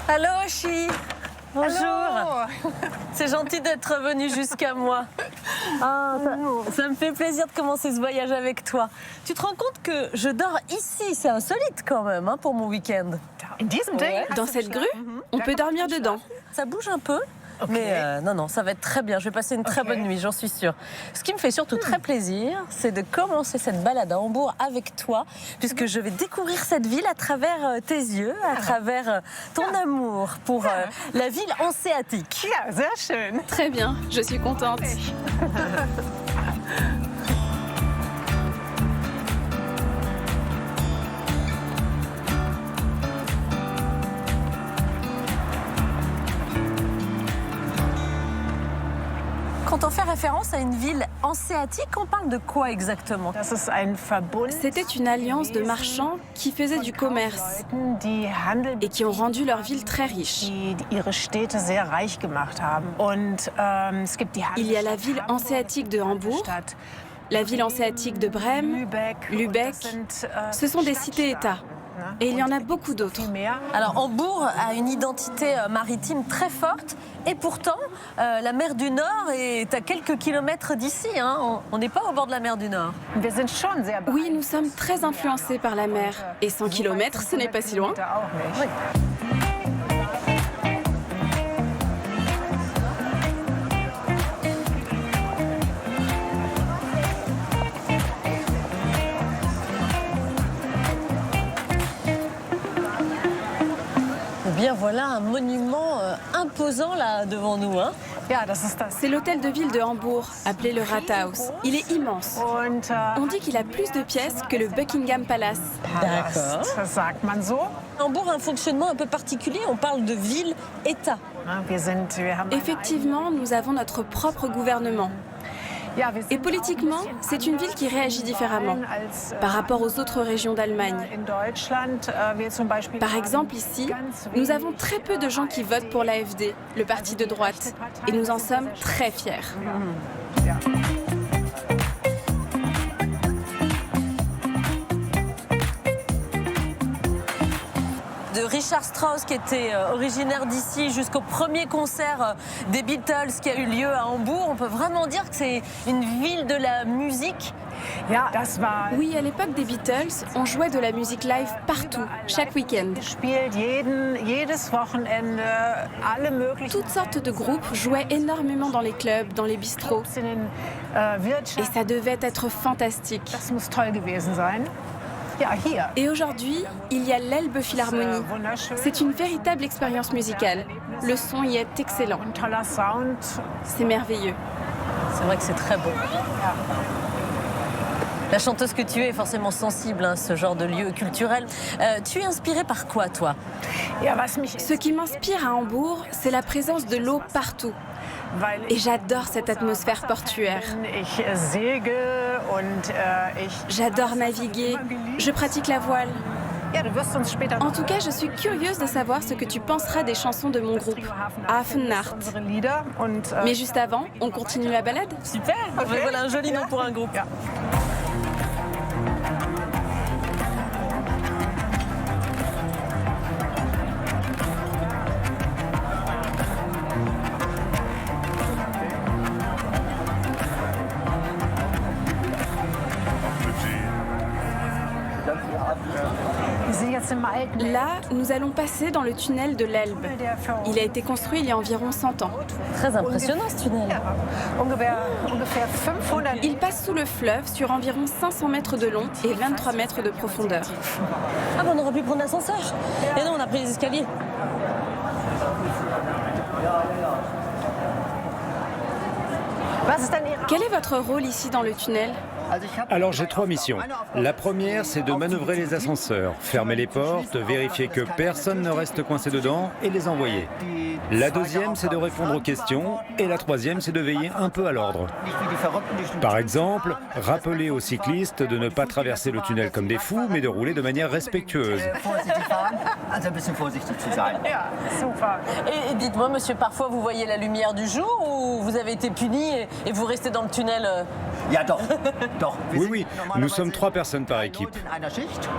Allô, Chi. Bonjour. Hello. C'est gentil d'être venu jusqu'à moi. Ça me fait plaisir de commencer ce voyage avec toi. Tu te rends compte que je dors ici? C'est insolite quand même hein, pour mon week-end. Dans cette grue, on peut dormir dedans. Ça bouge un peu. Mais non, ça va être très bien. Je vais passer une très bonne nuit, j'en suis sûre. Ce qui me fait surtout très plaisir, c'est de commencer cette balade à Hambourg avec toi, puisque je vais découvrir cette ville à travers tes yeux, à travers ton amour pour la ville hanséatique. Ja, sehr schön. Très bien, je suis contente. Quand on fait référence à une ville hanséatique, on parle de quoi exactement? Das ist ein Verbund C'était une alliance de marchands qui faisaient du commerce die Handel et qui ont rendu leur ville très riche. die ihre Städte sehr reich gemacht haben. Und es gibt die Il y a la ville hanséatique de Hambourg, Stadt la ville hanséatique de Brême, Lübeck. Ce sont des cités-États. Et il y en a beaucoup d'autres. Alors Hambourg a une identité maritime très forte et pourtant la mer du Nord est à quelques kilomètres d'ici. Hein. On n'est pas au bord de la mer du Nord. Wir sind schon sehr Oui, nous sommes très influencés par la mer. Et 100 km, ce n'est pas si loin. Auch nicht. Eh bien voilà un monument imposant là devant nous. Hein. Ja, das ist das. C'est l'hôtel de ville de Hambourg, appelé le Rathaus. Il est immense. Und On dit qu'il a plus de pièces que le Buckingham Palace. D'accord. das sagt man so. Hambourg a un fonctionnement un peu particulier. On parle de ville-État. Wir haben Effectivement, nous avons notre propre gouvernement. ja, wir sind Et politiquement, c'est une ville qui réagit différemment als par rapport aux autres régions d'Allemagne. in Deutschland wir zum Beispiel Par exemple, ici, nous avons très peu de gens qui votent pour l'AfD, le parti de droite. Et nous en sommes très fiers. De Richard Strauss qui était originaire d'ici jusqu'au premier concert des Beatles qui a eu lieu à Hambourg. On peut vraiment dire que c'est une ville de la musique. Ja, das war Oui, à l'époque des Beatles, on jouait de la musique live partout, chaque week-end. gespielt jedes Wochenende alle möglichen Toutes sortes de groupes jouaient énormément dans les clubs, dans les bistrots. in den Et Wirtschaft. ça devait être fantastique. Das muss toll gewesen sein. Ja, hier. Et aujourd'hui, il y a l'Elbe Philharmonie. Wunderschön. C'est une véritable expérience musicale. Le son y est excellent. Ein toller Sound. C'est merveilleux. C'est vrai que c'est très beau. La chanteuse que tu es est forcément sensible à ce genre de lieu culturel. Tu es inspirée par quoi, toi? Ja, was mich Ce qui m'inspire à Hambourg, c'est la présence de l'eau partout. weil Et ich j'adore cette atmosphère portuaire. ich segel und ich J'adore naviguer. Je pratique la voile. ja, du wirst uns später En tout cas, je suis curieuse de savoir ce que tu penseras des chansons de mon groupe, Hafennacht. unsere Lieder und Mais juste avant, on continue la balade? Super. Mais voilà un joli nom pour un groupe. ja. Wir sind jetzt im alten Là, nous allons passer dans le tunnel de l'Elbe. der für Il a été construit il y a environ 100 ans. Très impressionnant ce tunnel. ungefähr 500 Il passe sous le fleuve sur environ 500 mètres de long et 23 mètres de profondeur. Ah ben on aurait pu prendre l'ascenseur. Et non, on a pris les escaliers. Was ist denn Ihre Quel est votre rôle ici dans le tunnel? Alors j'ai 3 missions. La première, c'est de manœuvrer les ascenseurs, fermer les portes, vérifier que personne ne reste coincé dedans et les envoyer. La deuxième, c'est de répondre aux questions. Et la troisième, c'est de veiller un peu à l'ordre. Par exemple, rappeler aux cyclistes de ne pas traverser le tunnel comme des fous, mais de rouler de manière respectueuse. Vorsichtig fahren, also ein bisschen vorsichtig zu sein. Ja, super. Et dites-moi, monsieur, parfois vous voyez la lumière du jour ou vous avez été puni et vous restez dans le tunnel Ja, doch. Doch. Wir Oui, sind oui, normalerweise nous sommes 3 personnes par équipe. Leute in einer Schicht.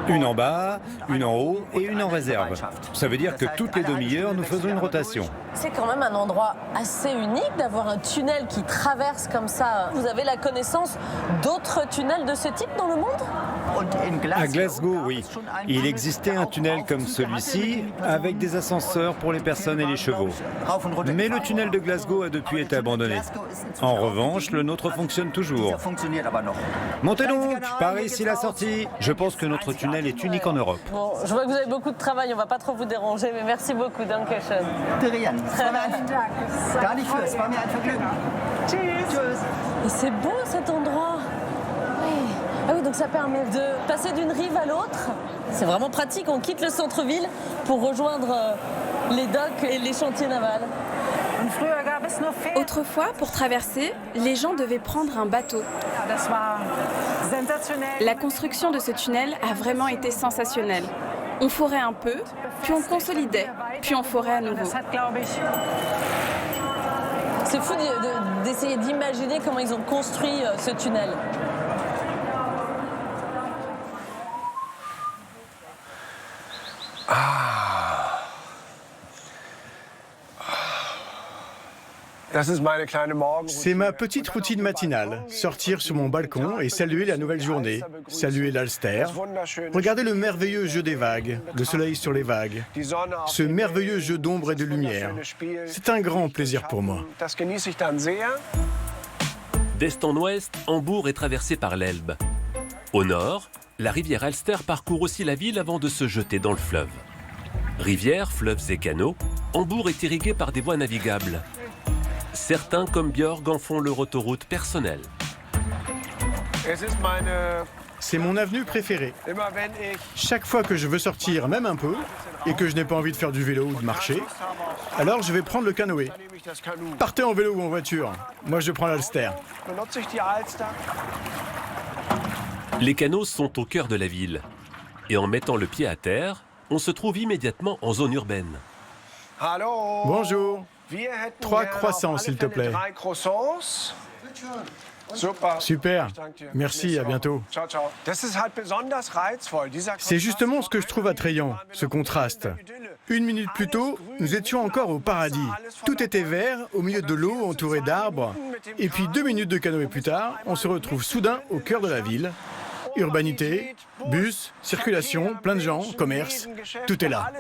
Une en bas, une en haut et une en réserve. Ça veut dire que toutes les demi-heures, nous faisons une rotation. C'est quand même un endroit assez unique d'avoir un tunnel qui traverse comme ça. Vous avez la connaissance d'autres tunnels de ce type dans le monde? À Glasgow, oui. Il existait un tunnel comme celui-ci, avec des ascenseurs pour les personnes et les chevaux. Mais le tunnel de Glasgow a depuis été abandonné. En revanche, le nôtre fonctionne toujours. Montez donc, par ici la sortie. Je pense que notre tunnel est unique en Europe. Bon, je vois que vous avez beaucoup de travail, on va pas trop vous déranger, mais merci beaucoup, Dankeschön. Gar nicht für, es war mir ein Vergnügen. Tschüss. Et c'est beau cet endroit. Oui. Ah oui, donc ça permet de passer d'une rive à l'autre. C'est vraiment pratique, on quitte le centre-ville pour rejoindre les docks et les chantiers navals. Autrefois, pour traverser, les gens devaient prendre un bateau. La construction de ce tunnel a vraiment été sensationnelle. On forait un peu, puis on consolidait, puis on forait à nouveau. C'est fou d'essayer d'imaginer comment ils ont construit ce tunnel. C'est ma petite routine matinale, sortir sur mon balcon et saluer la nouvelle journée, saluer l'Alster, regarder le merveilleux jeu des vagues, le soleil sur les vagues, ce merveilleux jeu d'ombre et de lumière. C'est un grand plaisir pour moi. D'est en ouest, Hambourg est traversé par l'Elbe. Au nord, la rivière Alster parcourt aussi la ville avant de se jeter dans le fleuve. Rivières, fleuves et canaux, Hambourg est irrigué par des voies navigables. Certains, comme Björg, en font leur autoroute personnelle. C'est mon avenue préférée. Chaque fois que je veux sortir, même un peu, et que je n'ai pas envie de faire du vélo ou de marcher, alors je vais prendre le canoë. Partez en vélo ou en voiture. Moi, je prends l'Alster. Les canaux sont au cœur de la ville. Et en mettant le pied à terre, on se trouve immédiatement en zone urbaine. Bonjour. 3 croissants, s'il te plaît. Super. Merci, à bientôt. C'est justement ce que je trouve attrayant, ce contraste. 1 minute plus tôt, nous étions encore au paradis. Tout était vert, au milieu de l'eau, entouré d'arbres. Et puis 2 minutes de canoë plus tard, on se retrouve soudain au cœur de la ville. Urbanité, bus, circulation, plein de gens, commerce, tout est là.